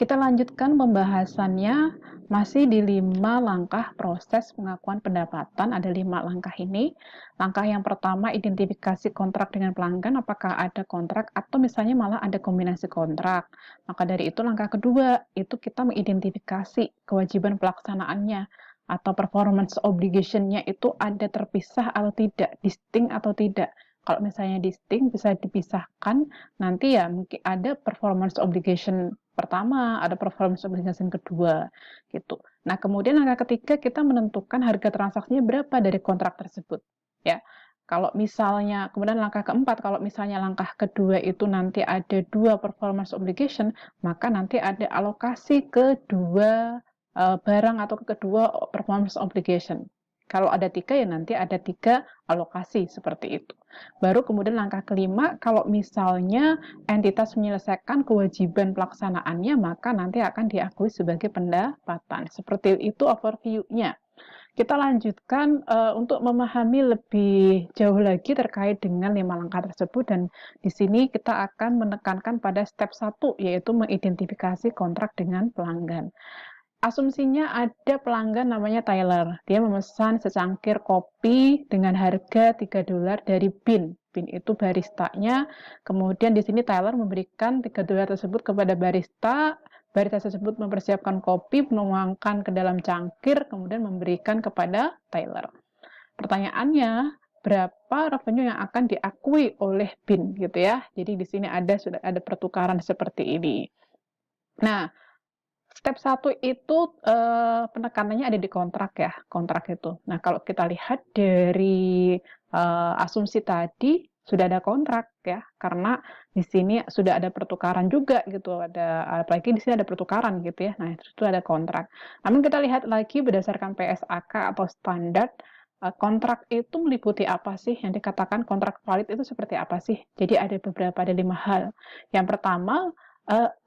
Kita lanjutkan pembahasannya masih di 5 langkah proses pengakuan pendapatan. Ada 5 langkah ini. Langkah yang pertama, identifikasi kontrak dengan pelanggan, apakah ada kontrak atau misalnya malah ada kombinasi kontrak. Maka dari itu langkah kedua, itu kita mengidentifikasi kewajiban pelaksanaannya atau performance obligation-nya itu ada terpisah atau tidak, distinct atau tidak. Kalau misalnya distinct bisa dipisahkan, nanti ya mungkin ada performance obligation pertama, ada performance obligation kedua, gitu. Nah, kemudian langkah ketiga kita menentukan harga transaksinya berapa dari kontrak tersebut, ya. Kalau misalnya, kemudian langkah keempat, kalau misalnya langkah kedua itu nanti ada 2 performance obligation, maka nanti ada alokasi ke 2 barang atau ke kedua performance obligation. Kalau ada 3 ya nanti ada 3 alokasi seperti itu. Baru kemudian langkah kelima, kalau misalnya entitas menyelesaikan kewajiban pelaksanaannya, maka nanti akan diakui sebagai pendapatan. Seperti itu overview-nya. Kita lanjutkan untuk memahami lebih jauh lagi terkait dengan 5 langkah tersebut, dan di sini kita akan menekankan pada step 1, yaitu mengidentifikasi kontrak dengan pelanggan. Asumsinya ada pelanggan namanya Tyler. Dia memesan secangkir kopi dengan harga $3 dari Bean. Bean itu baristanya. Kemudian di sini Tyler memberikan $3 tersebut kepada barista. Barista tersebut mempersiapkan kopi, menuangkan ke dalam cangkir, kemudian memberikan kepada Tyler. Pertanyaannya, berapa revenue yang akan diakui oleh Bean gitu ya. Jadi di sini sudah ada pertukaran seperti ini. Nah, step 1 itu penekanannya ada di kontrak ya, kontrak itu. Nah, kalau kita lihat dari asumsi tadi sudah ada kontrak ya, karena di sini sudah ada pertukaran juga gitu, apalagi di sini ada pertukaran gitu ya. Nah, itu ada kontrak. Namun kita lihat lagi berdasarkan PSAK atau standar kontrak itu meliputi apa sih? Yang dikatakan kontrak valid itu seperti apa sih? Jadi ada 5 hal. Yang pertama,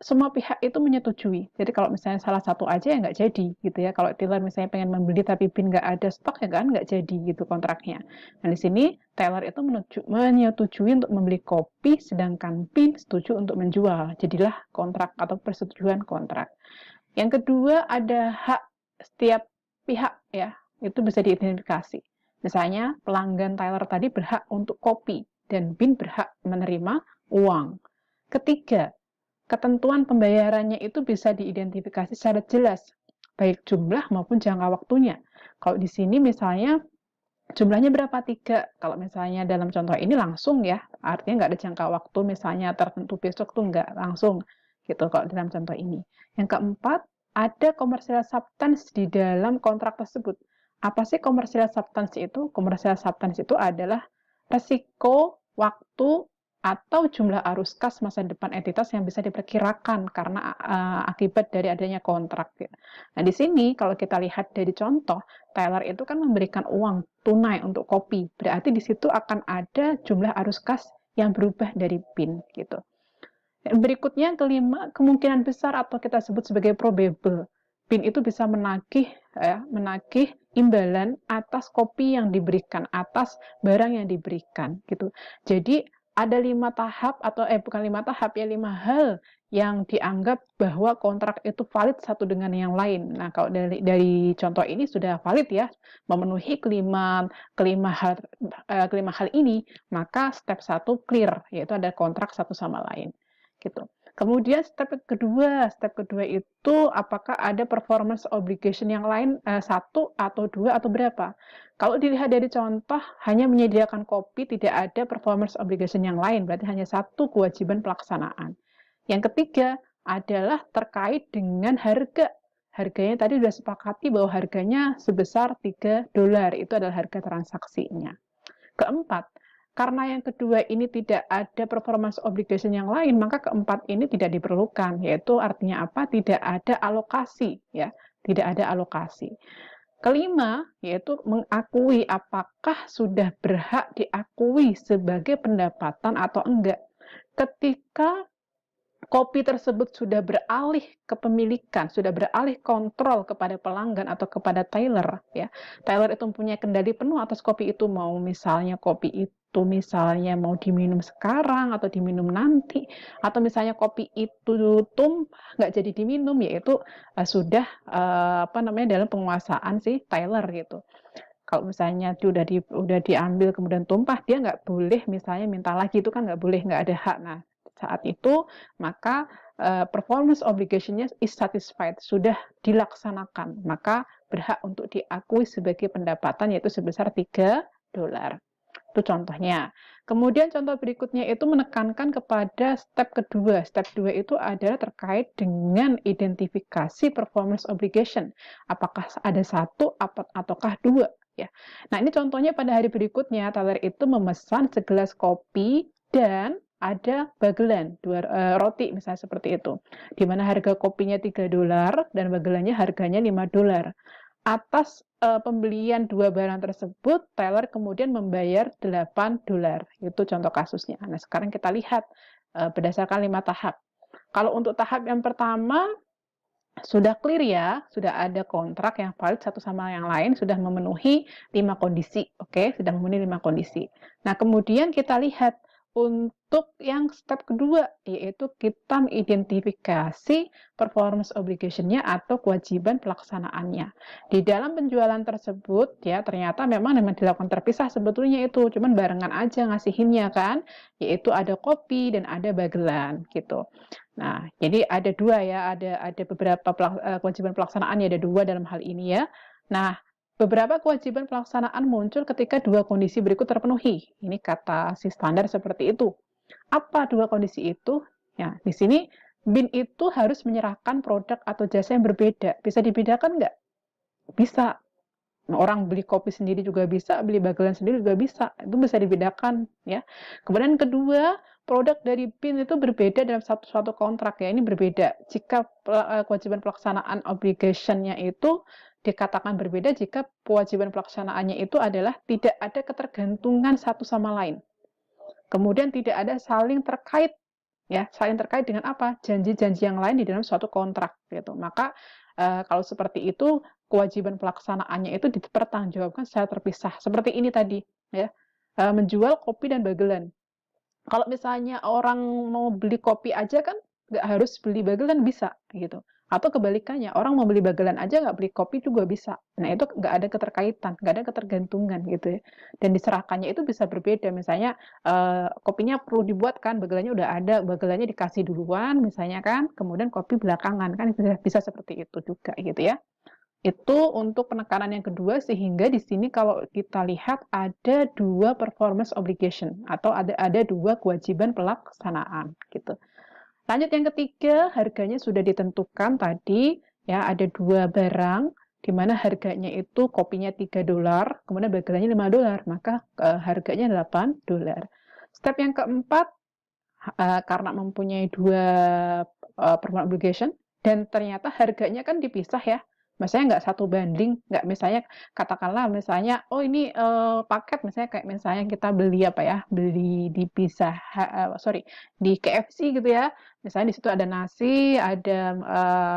semua pihak itu menyetujui. Jadi kalau misalnya salah satu aja ya nggak jadi gitu ya. Kalau Taylor misalnya pengen membeli tapi Bin nggak ada stok ya kan nggak jadi gitu kontraknya. Nah di sini Taylor itu menyetujui untuk membeli kopi, sedangkan Bin setuju untuk menjual. Jadilah kontrak atau persetujuan kontrak. Yang kedua ada hak setiap pihak ya, itu bisa diidentifikasi. Misalnya pelanggan Taylor tadi berhak untuk kopi dan Bin berhak menerima uang. Ketiga, ketentuan pembayarannya itu bisa diidentifikasi secara jelas, baik jumlah maupun jangka waktunya. Kalau di sini misalnya jumlahnya berapa? 3. Kalau misalnya dalam contoh ini langsung ya, artinya nggak ada jangka waktu misalnya tertentu besok tuh nggak langsung gitu kalau dalam contoh ini. Yang keempat, ada commercial substance di dalam kontrak tersebut. Apa sih commercial substance itu? Commercial substance itu adalah resiko, waktu, atau jumlah arus kas masa depan entitas yang bisa diperkirakan karena akibat dari adanya kontrak. Nah, di sini kalau kita lihat dari contoh, Taylor itu kan memberikan uang tunai untuk kopi. Berarti di situ akan ada jumlah arus kas yang berubah dari PIN gitu. Berikutnya kelima, kemungkinan besar atau kita sebut sebagai probable. PIN itu bisa menagih imbalan atas kopi yang diberikan, atas barang yang diberikan gitu. Jadi ada 5 tahap atau bukan 5 tahap ya, 5 hal yang dianggap bahwa kontrak itu valid satu dengan yang lain. Nah, kalau dari contoh ini sudah valid ya, memenuhi kelima hal ini, maka step 1 clear, yaitu ada kontrak satu sama lain. Gitu. Kemudian step kedua itu apakah ada performance obligation yang lain, 1 atau 2 atau berapa? Kalau dilihat dari contoh hanya menyediakan kopi, tidak ada performance obligation yang lain, berarti hanya 1 kewajiban pelaksanaan. Yang ketiga adalah terkait dengan harga. Harganya tadi sudah sepakati bahwa harganya sebesar $3, itu adalah harga transaksinya. Keempat, karena yang kedua ini tidak ada performance obligation yang lain, maka keempat ini tidak diperlukan, yaitu artinya apa? Tidak ada alokasi, ya, tidak ada alokasi. Kelima, yaitu mengakui apakah sudah berhak diakui sebagai pendapatan atau enggak. Ketika kopi tersebut sudah beralih kepemilikan, sudah beralih kontrol kepada pelanggan atau kepada Tyler, ya. Tyler itu mempunyai kendali penuh atas kopi itu, mau misalnya kopi itu misalnya mau diminum sekarang atau diminum nanti, atau misalnya kopi itu tumpah nggak jadi diminum, yaitu sudah dalam penguasaan si Tyler gitu. Kalau misalnya udah diambil kemudian tumpah, dia nggak boleh misalnya minta lagi, itu kan nggak boleh, nggak ada hak. Nah, saat itu maka performance obligation-nya is satisfied, sudah dilaksanakan, maka berhak untuk diakui sebagai pendapatan, yaitu sebesar $3. Itu contohnya. Kemudian contoh berikutnya itu menekankan kepada step kedua. Step 2 itu adalah terkait dengan identifikasi performance obligation. Apakah ada satu ataukah dua, ya. Nah, ini contohnya pada hari berikutnya Tyler itu memesan segelas kopi dan ada bagelan, roti misalnya seperti itu. Di mana harga kopinya $3 dan bagelannya harganya $5. Atas pembelian dua barang tersebut, Tyler kemudian membayar $8. Itu contoh kasusnya. Nah, sekarang kita lihat berdasarkan 5 tahap. Kalau untuk tahap yang pertama, sudah clear ya, sudah ada kontrak yang valid satu sama yang lain, sudah memenuhi 5 kondisi. Oke, sudah memenuhi 5 kondisi. Nah, kemudian kita lihat untuk yang step kedua, yaitu kita mengidentifikasi performance obligation-nya atau kewajiban pelaksanaannya. Di dalam penjualan tersebut, ya ternyata memang dilakukan terpisah sebetulnya itu, cuman barengan aja ngasihinnya kan, yaitu ada kopi dan ada bagelan gitu. Nah, jadi ada dua ya, ada beberapa kewajiban pelaksanaan, ya ada dua dalam hal ini ya. Nah, beberapa kewajiban pelaksanaan muncul ketika dua kondisi berikut terpenuhi. Ini kata si standar seperti itu. Apa dua kondisi itu? Ya, di sini BIN itu harus menyerahkan produk atau jasa yang berbeda. Bisa dibedakan nggak? Bisa. Orang beli kopi sendiri juga bisa, beli bagelan sendiri juga bisa. Itu bisa dibedakan, ya. Kemudian kedua, produk dari BIN itu berbeda dalam suatu kontrak, ya. Ini berbeda. Jika kewajiban pelaksanaan obligation-nya itu dikatakan berbeda jika kewajiban pelaksanaannya itu adalah tidak ada ketergantungan satu sama lain. Kemudian tidak ada saling terkait, ya, saling terkait dengan apa? Janji-janji yang lain di dalam suatu kontrak gitu. Maka kalau seperti itu kewajiban pelaksanaannya itu dipertanggungjawabkan secara terpisah. Seperti ini tadi, ya. Menjual kopi dan bagelan. Kalau misalnya orang mau beli kopi aja kan nggak harus beli bagelan, bisa gitu. Atau kebalikannya, orang mau beli bagelan aja nggak beli kopi juga bisa. Nah, itu nggak ada keterkaitan, nggak ada ketergantungan gitu ya. Dan diserahkannya itu bisa berbeda. Misalnya kopinya perlu dibuatkan, bagelannya udah ada, bagelannya dikasih duluan misalnya kan, kemudian kopi belakangan kan, bisa seperti itu juga gitu ya. Itu untuk penekanan yang kedua, sehingga di sini kalau kita lihat ada dua performance obligation atau ada dua kewajiban pelaksanaan gitu. Lanjut yang ketiga, harganya sudah ditentukan tadi, ya ada dua barang di mana harganya itu kopinya $3, kemudian bagelannya $5, maka harganya $8. Step yang keempat, karena mempunyai dua performance obligation dan ternyata harganya kan dipisah ya. Misalnya nggak satu banding, nggak misalnya katakanlah misalnya, oh ini paket misalnya kayak misalnya kita beli apa ya, beli di di KFC gitu ya. Misalnya di situ ada nasi, ada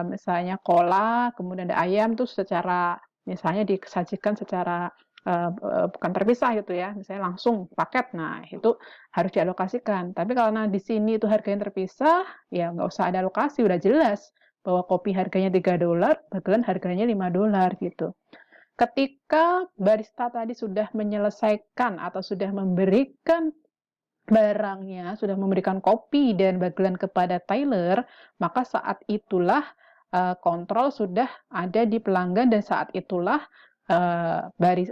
misalnya cola, kemudian ada ayam tuh secara misalnya disajikan secara bukan terpisah gitu ya, misalnya langsung paket. Nah, itu harus dialokasikan. Tapi kalau di sini itu harganya terpisah, ya nggak usah ada alokasi, udah jelas bahwa kopi harganya $3, bagelan harganya $5 gitu. Ketika barista tadi sudah menyelesaikan atau sudah memberikan barangnya, sudah memberikan kopi dan bagelan kepada Tyler, maka saat itulah kontrol sudah ada di pelanggan dan saat itulah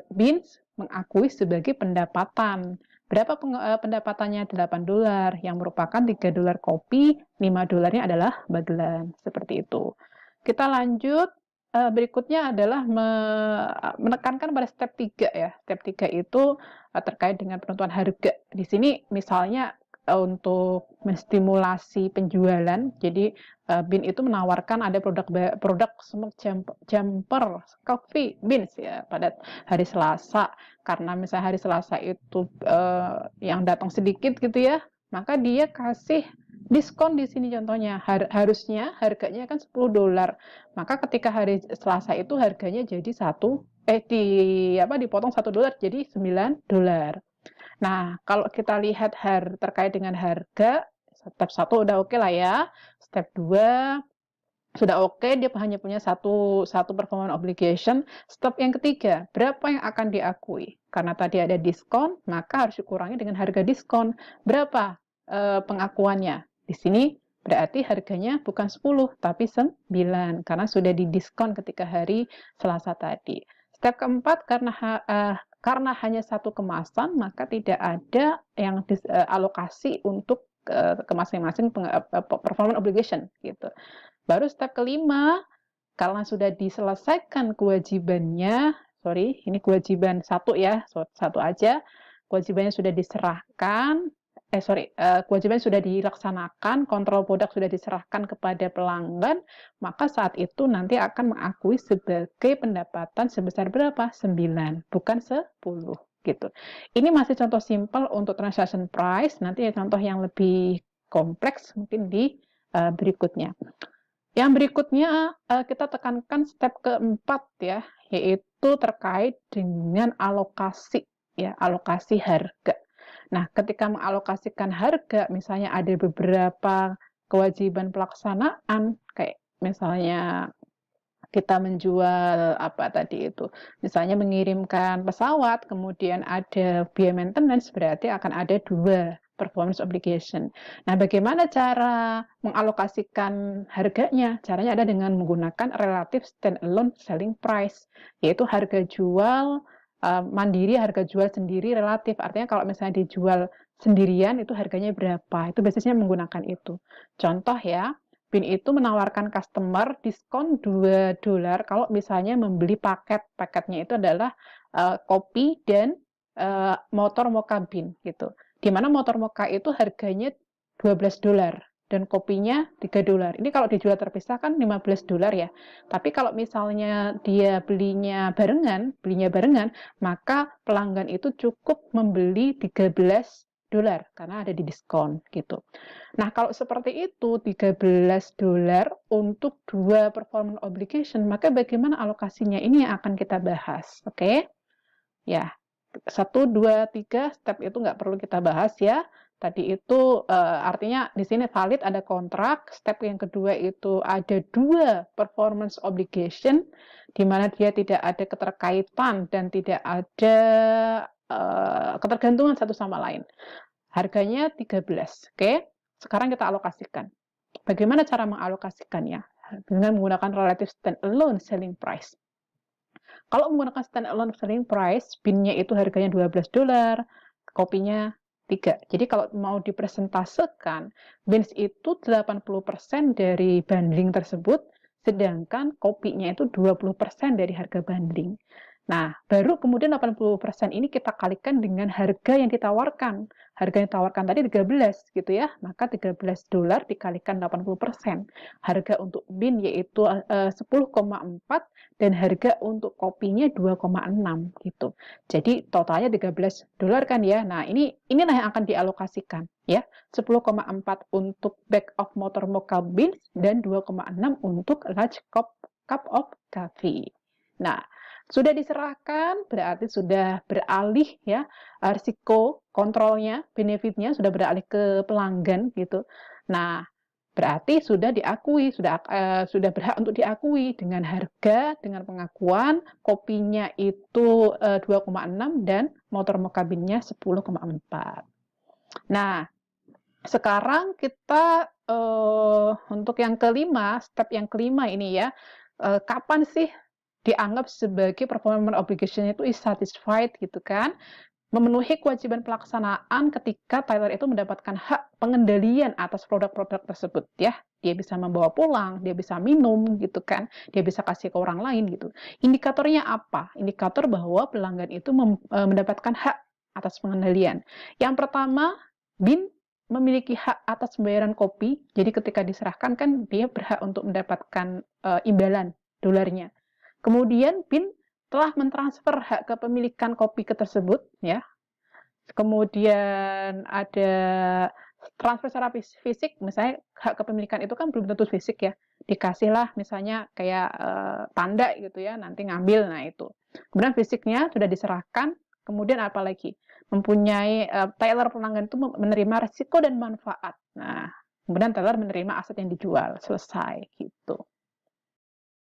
Beans mengakui sebagai pendapatan. Berapa pendapatannya? $8, yang merupakan $3 kopi, $5 adalah bagelan. Seperti itu. Kita lanjut. Berikutnya adalah menekankan pada step 3 ya. Step 3 itu terkait dengan penentuan harga. Di sini misalnya untuk menstimulasi penjualan, jadi BIN itu menawarkan ada produk smoke jumper coffee beans ya pada hari Selasa, karena misalnya hari Selasa itu yang datang sedikit gitu ya, maka dia kasih Diskon di sini contohnya, harusnya harganya kan $10. Maka ketika hari Selasa itu harganya jadi dipotong $1 jadi $9. Nah, kalau kita lihat terkait dengan harga, step 1 udah oke lah ya. Step 2 sudah oke, dia hanya punya satu performance obligation. Step yang ketiga, berapa yang akan diakui? Karena tadi ada diskon, maka harus dikurangi dengan harga diskon. Berapa pengakuannya? Di sini berarti harganya bukan 10, tapi 9, karena sudah didiskon ketika hari Selasa tadi. Step keempat, karena hanya satu kemasan, maka tidak ada yang alokasi untuk ke masing-masing performance obligation gitu. Baru step kelima, karena sudah diselesaikan kewajibannya, ini kewajiban satu ya, satu aja, kewajibannya sudah diserahkan, kewajiban sudah dilaksanakan, kontrol produk sudah diserahkan kepada pelanggan, maka saat itu nanti akan mengakui sebagai pendapatan sebesar berapa? 9, bukan 10 gitu. Ini masih contoh simpel untuk transaction price, nanti ya contoh yang lebih kompleks mungkin di berikutnya. Yang berikutnya kita tekankan step keempat ya, yaitu terkait dengan alokasi ya, alokasi harga. Nah, ketika mengalokasikan harga, misalnya ada beberapa kewajiban pelaksanaan, kayak misalnya kita menjual apa tadi itu, misalnya mengirimkan pesawat, kemudian ada biaya maintenance, berarti akan ada 2 performance obligation. Nah, bagaimana cara mengalokasikan harganya? Caranya ada dengan menggunakan relative standalone selling price, yaitu harga jual mandiri, harga jual sendiri relatif. Artinya kalau misalnya dijual sendirian itu harganya berapa? Itu basisnya menggunakan itu. Contoh ya, BIN itu menawarkan customer diskon $2 kalau misalnya membeli paketnya itu adalah kopi dan motor mocha BIN gitu. Di mana motor mocha itu harganya $12 dan kopinya $3. Ini kalau dijual terpisah kan $15 ya. Tapi kalau misalnya dia belinya barengan, maka pelanggan itu cukup membeli $13 karena ada di diskon gitu. Nah, kalau seperti itu, $13 untuk 2 performance obligation, maka bagaimana alokasinya? Ini yang akan kita bahas, oke? Ya, 1, 2, 3 step itu nggak perlu kita bahas ya. Tadi itu artinya di sini valid ada kontrak. Step yang kedua itu ada 2 performance obligation, di mana dia tidak ada keterkaitan dan tidak ada ketergantungan satu sama lain. Harganya 13, oke? Sekarang kita alokasikan. Bagaimana cara mengalokasikannya? Dengan menggunakan relative standalone selling price. Kalau menggunakan standalone selling price, BIN-nya itu harganya $12, kopinya 3. Jadi kalau mau dipresentasekan, BINs itu 80% dari bundling tersebut, sedangkan kopinya itu 20% dari harga bundling. Nah, baru kemudian 80% ini kita kalikan dengan harga yang ditawarkan. Harga yang ditawarkan tadi 13 gitu ya, maka $13 dikalikan 80%. Harga untuk BIN yaitu 10,4 dan harga untuk kopinya 2,6 gitu. Jadi totalnya $13 kan ya. Nah, inilah yang akan dialokasikan ya. 10,4 untuk bag of motor mocha beans dan 2,6 untuk large cup of coffee. Nah, sudah diserahkan berarti sudah beralih ya, risiko kontrolnya, benefitnya sudah beralih ke pelanggan gitu. Nah, berarti sudah diakui, sudah berhak untuk diakui dengan harga, dengan pengakuan kopinya itu 2,6 dan motor mocha bean-nya 10,4. Nah, sekarang kita untuk yang kelima, step yang kelima ini ya, kapan sih dianggap sebagai performance obligation itu is satisfied gitu kan, memenuhi kewajiban pelaksanaan ketika Tyler itu mendapatkan hak pengendalian atas produk-produk tersebut ya. Dia bisa membawa pulang, dia bisa minum gitu kan, dia bisa kasih ke orang lain gitu. Indikatornya apa? Indikator bahwa pelanggan itu mendapatkan hak atas pengendalian. Yang pertama, BIN memiliki hak atas pembayaran kopi. Jadi ketika diserahkan kan dia berhak untuk mendapatkan imbalan dolarnya. Kemudian BIN telah mentransfer hak kepemilikan kopi tersebut ya. Kemudian ada transfer secara fisik, misalnya hak kepemilikan itu kan belum tentu fisik ya, dikasihlah misalnya kayak tanda gitu ya, nanti ngambil, nah itu. Kemudian fisiknya sudah diserahkan, kemudian apalagi mempunyai teller pelanggan itu menerima resiko dan manfaat. Nah, kemudian teller menerima aset yang dijual, selesai gitu.